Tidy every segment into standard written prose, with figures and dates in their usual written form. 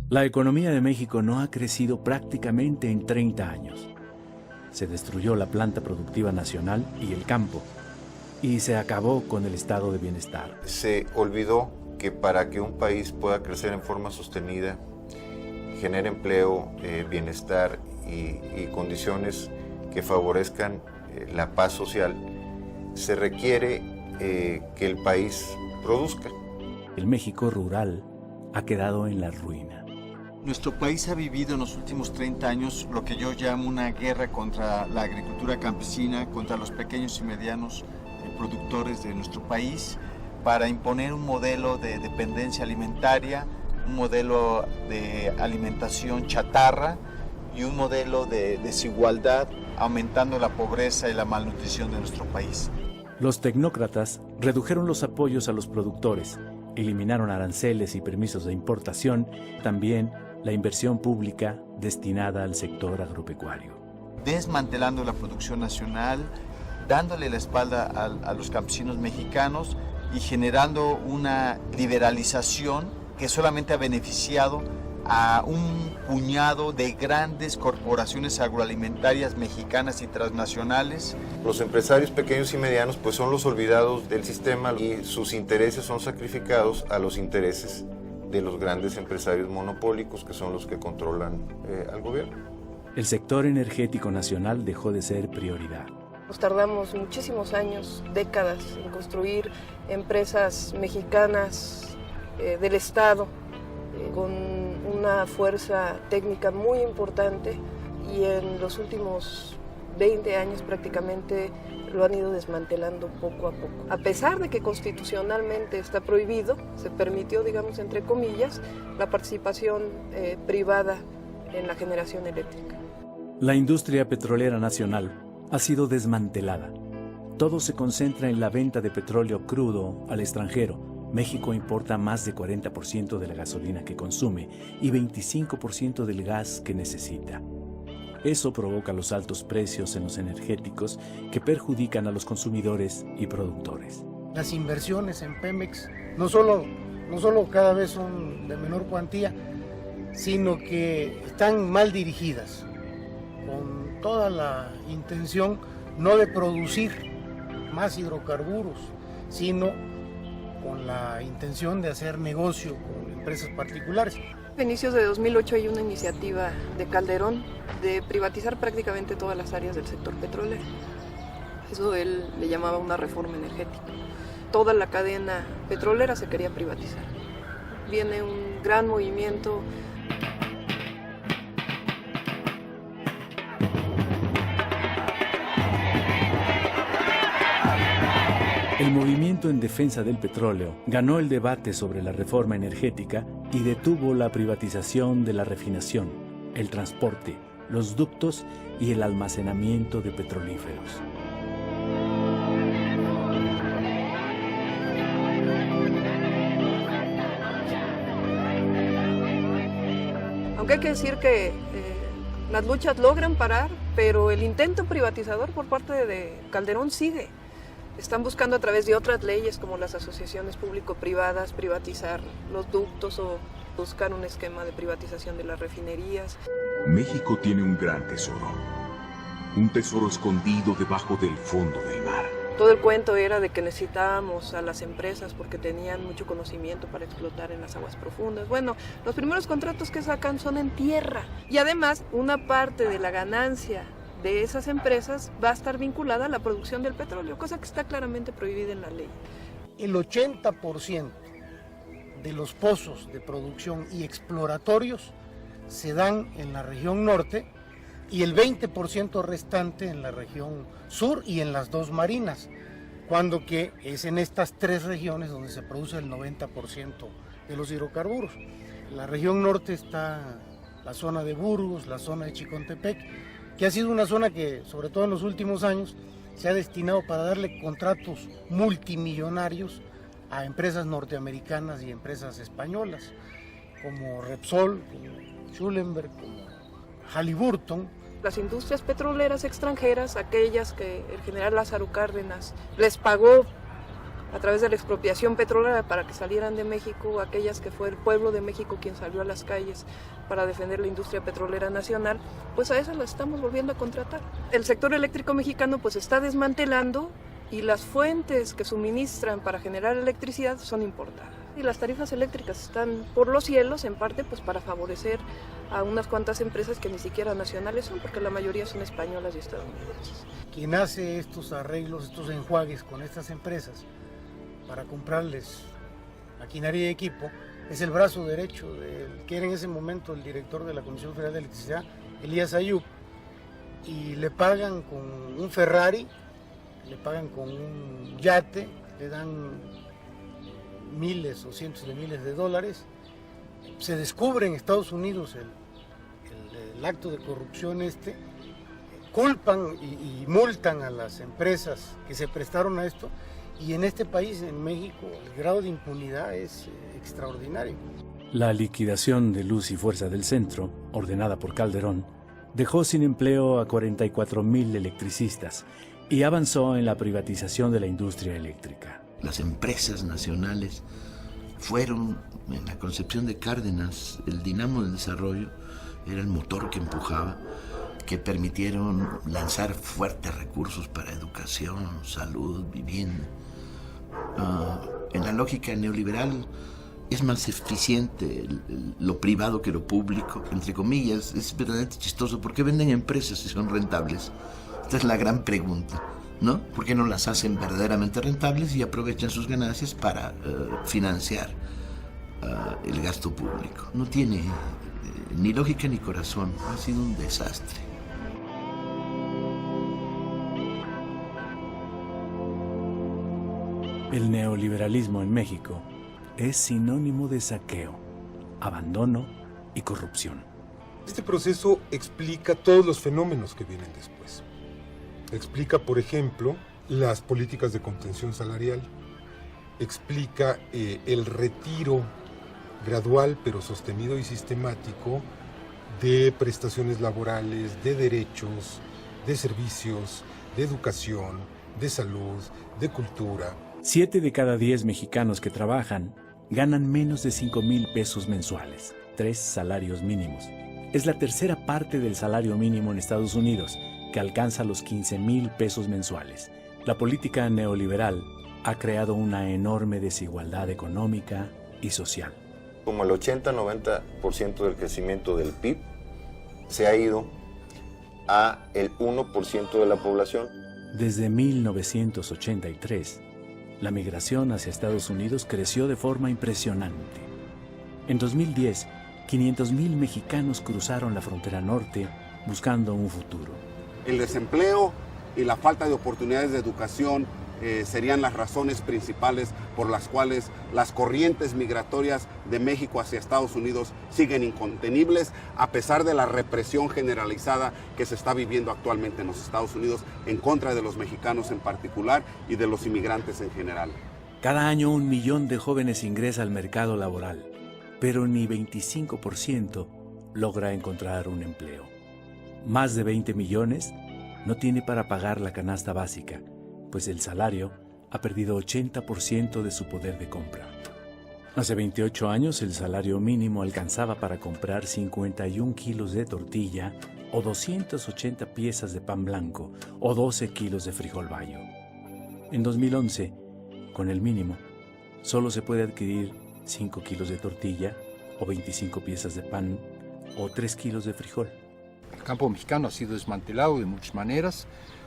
La economía de México no ha crecido prácticamente en 30 años. Se destruyó la planta productiva nacional y el campo, y se acabó con el estado de bienestar. Se olvidó que para que un país pueda crecer en forma sostenida, genere empleo, bienestar y condiciones que favorezcan la paz social, se requiere que el país produzca. El México rural ha quedado en la ruina. Nuestro país ha vivido en los últimos 30 años lo que yo llamo una guerra contra la agricultura campesina, contra los pequeños y medianos productores de nuestro país, para imponer un modelo de dependencia alimentaria, un modelo de alimentación chatarra y un modelo de desigualdad, aumentando la pobreza y la malnutrición de nuestro país. Los tecnócratas redujeron los apoyos a los productores, eliminaron aranceles y permisos de importación, también la inversión pública destinada al sector agropecuario. Desmantelando la producción nacional, dándole la espalda a los campesinos mexicanos y generando una liberalización que solamente ha beneficiado a un puñado de grandes corporaciones agroalimentarias mexicanas y transnacionales. Los empresarios pequeños y medianos pues son los olvidados del sistema y sus intereses son sacrificados a los intereses de los grandes empresarios monopólicos que son los que controlan al gobierno. El sector energético nacional dejó de ser prioridad. Nos tardamos muchísimos años, décadas, en construir empresas mexicanas del Estado con una fuerza técnica muy importante, y en los últimos 20 años prácticamente lo han ido desmantelando poco a poco. A pesar de que constitucionalmente está prohibido, se permitió, digamos, entre comillas, la participación privada en la generación eléctrica. La industria petrolera nacional ha sido desmantelada. Todo se concentra en la venta de petróleo crudo al extranjero. México importa más de 40% de la gasolina que consume y 25% del gas que necesita. Eso provoca los altos precios en los energéticos que perjudican a los consumidores y productores. Las inversiones en Pemex no solo cada vez son de menor cuantía, sino que están mal dirigidas, con toda la intención no de producir más hidrocarburos, sino con la intención de hacer negocio con empresas particulares. A inicios de 2008 hay una iniciativa de Calderón de privatizar prácticamente todas las áreas del sector petrolero. Eso él le llamaba una reforma energética. Toda la cadena petrolera se quería privatizar. Viene un gran movimiento. El movimiento en defensa del petróleo ganó el debate sobre la reforma energética y detuvo la privatización de la refinación, el transporte, los ductos y el almacenamiento de petrolíferos. Aunque hay que decir que las luchas logran parar, pero el intento privatizador por parte de Calderón sigue. Están buscando a través de otras leyes como las asociaciones público-privadas privatizar los ductos o buscar un esquema de privatización de las refinerías. México tiene un gran tesoro. Un tesoro escondido debajo del fondo del mar. Todo el cuento era de que necesitábamos a las empresas porque tenían mucho conocimiento para explotar en las aguas profundas. Bueno, los primeros contratos que sacan son en tierra. Y además, una parte de la ganancia de esas empresas va a estar vinculada a la producción del petróleo, cosa que está claramente prohibida en la ley. El 80% de los pozos de producción y exploratorios se dan en la región norte y el 20% restante en la región sur y en las dos marinas, cuando que es en estas tres regiones donde se produce el 90% de los hidrocarburos. En la región norte está la zona de Burgos, la zona de Chicontepec, que ha sido una zona que, sobre todo en los últimos años, se ha destinado para darle contratos multimillonarios a empresas norteamericanas y empresas españolas, como Repsol, como Schulenberg, como Halliburton. Las industrias petroleras extranjeras, aquellas que el general Lázaro Cárdenas les pagó a través de la expropiación petrolera para que salieran de México, aquellas que fue el pueblo de México quien salió a las calles para defender la industria petrolera nacional, pues a esas las estamos volviendo a contratar. El sector eléctrico mexicano pues está desmantelando y las fuentes que suministran para generar electricidad son importadas. Y las tarifas eléctricas están por los cielos, en parte pues para favorecer a unas cuantas empresas que ni siquiera nacionales son, porque la mayoría son españolas y estadounidenses. Quien hace estos arreglos, estos enjuagues con estas empresas para comprarles maquinaria y equipo, es el brazo derecho del que era en ese momento el director de la Comisión Federal de Electricidad, Elías Ayub, y le pagan con un Ferrari, le pagan con un yate, le dan miles o cientos de miles de dólares. Se descubre en Estados Unidos el acto de corrupción culpan y multan a las empresas que se prestaron a esto, y en este país, en México, el grado de impunidad es extraordinario. La liquidación de Luz y Fuerza del Centro, ordenada por Calderón, dejó sin empleo a 44,000 electricistas y avanzó en la privatización de la industria eléctrica. Las empresas nacionales fueron, en la concepción de Cárdenas, el dinamo del desarrollo, era el motor que empujaba, que permitieron lanzar fuertes recursos para educación, salud, vivienda. En la lógica neoliberal es más eficiente lo privado que lo público, entre comillas. Es verdaderamente chistoso. ¿Por qué venden empresas si son rentables? Esta es la gran pregunta, ¿no? ¿Por qué no las hacen verdaderamente rentables y aprovechan sus ganancias para financiar el gasto público? No tiene ni lógica ni corazón. Ha sido un desastre. El neoliberalismo en México es sinónimo de saqueo, abandono y corrupción. Este proceso explica todos los fenómenos que vienen después. Explica, por ejemplo, las políticas de contención salarial. Explica el retiro gradual pero sostenido y sistemático de prestaciones laborales, de derechos, de servicios, de educación, de salud, de cultura. 7 de cada 10 mexicanos que trabajan ganan menos de 5,000 pesos mensuales, 3 salarios mínimos. Es la tercera parte del salario mínimo en Estados Unidos, que alcanza los 15,000 pesos mensuales. La política neoliberal ha creado una enorme desigualdad económica y social. Como el 80-90% del crecimiento del PIB se ha ido a el 1% de la población. Desde 1983, la migración hacia Estados Unidos creció de forma impresionante. En 2010, 500,000 mexicanos cruzaron la frontera norte buscando un futuro. El desempleo y la falta de oportunidades de educación serían las razones principales por las cuales las corrientes migratorias de México hacia Estados Unidos siguen incontenibles, a pesar de la represión generalizada que se está viviendo actualmente en los Estados Unidos en contra de los mexicanos en particular y de los inmigrantes en general. Cada año 1 millón de jóvenes ingresa al mercado laboral, pero ni 25% logra encontrar un empleo. Más de 20 millones no tiene para pagar la canasta básica, pues el salario ha perdido 80% de su poder de compra. Hace 28 años el salario mínimo alcanzaba para comprar 51 kilos de tortilla o 280 piezas de pan blanco o 12 kilos de frijol bayo. En 2011, con el mínimo, solo se puede adquirir 5 kilos de tortilla o 25 piezas de pan o 3 kilos de frijol. El campo mexicano ha sido desmantelado de muchas maneras,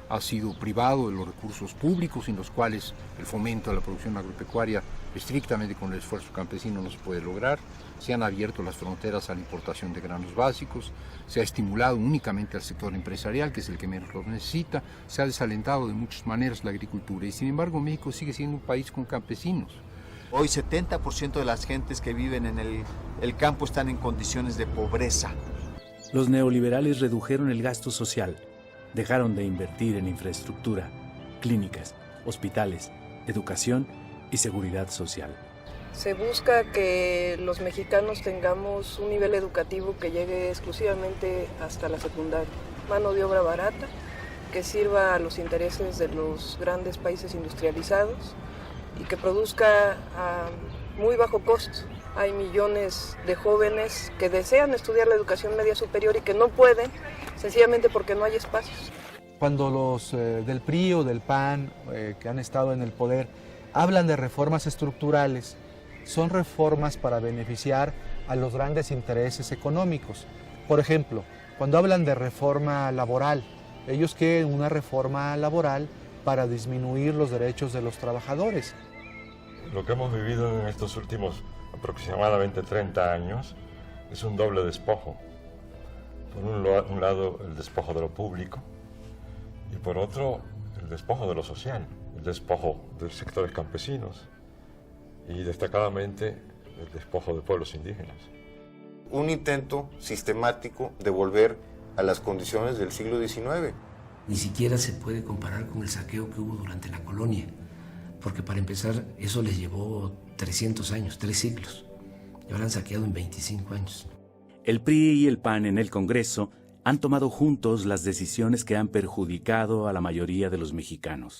ha sido privado de los recursos públicos en los cuales el fomento de la producción agropecuaria estrictamente con el esfuerzo campesino no se puede lograr. Se han abierto las fronteras a la importación de granos básicos, se ha estimulado únicamente al sector empresarial, que es el que menos los necesita, se ha desalentado de muchas maneras la agricultura y sin embargo México sigue siendo un país con campesinos. Hoy 70% de las gentes que viven en el campo están en condiciones de pobreza. Los neoliberales redujeron el gasto social, dejaron de invertir en infraestructura, clínicas, hospitales, educación y seguridad social. Se busca que los mexicanos tengamos un nivel educativo que llegue exclusivamente hasta la secundaria. Mano de obra barata, que sirva a los intereses de los grandes países industrializados y que produzca a muy bajo costo. Hay millones de jóvenes que desean estudiar la educación media superior y que no pueden, sencillamente porque no hay espacios. Cuando los del PRI o del PAN, que han estado en el poder, hablan de reformas estructurales, son reformas para beneficiar a los grandes intereses económicos. Por ejemplo, cuando hablan de reforma laboral, ellos quieren una reforma laboral para disminuir los derechos de los trabajadores. Lo que hemos vivido en estos últimos aproximadamente 30 años es un doble despojo. Por un lado, el despojo de lo público y por otro, el despojo de lo social, el despojo de sectores campesinos y destacadamente el despojo de pueblos indígenas. Un intento sistemático de volver a las condiciones del siglo XIX. Ni siquiera se puede comparar con el saqueo que hubo durante la colonia, porque para empezar eso les llevó 300 años, 3 siglos, y ahora han saqueado en 25 años. El PRI y el PAN en el Congreso han tomado juntos las decisiones que han perjudicado a la mayoría de los mexicanos.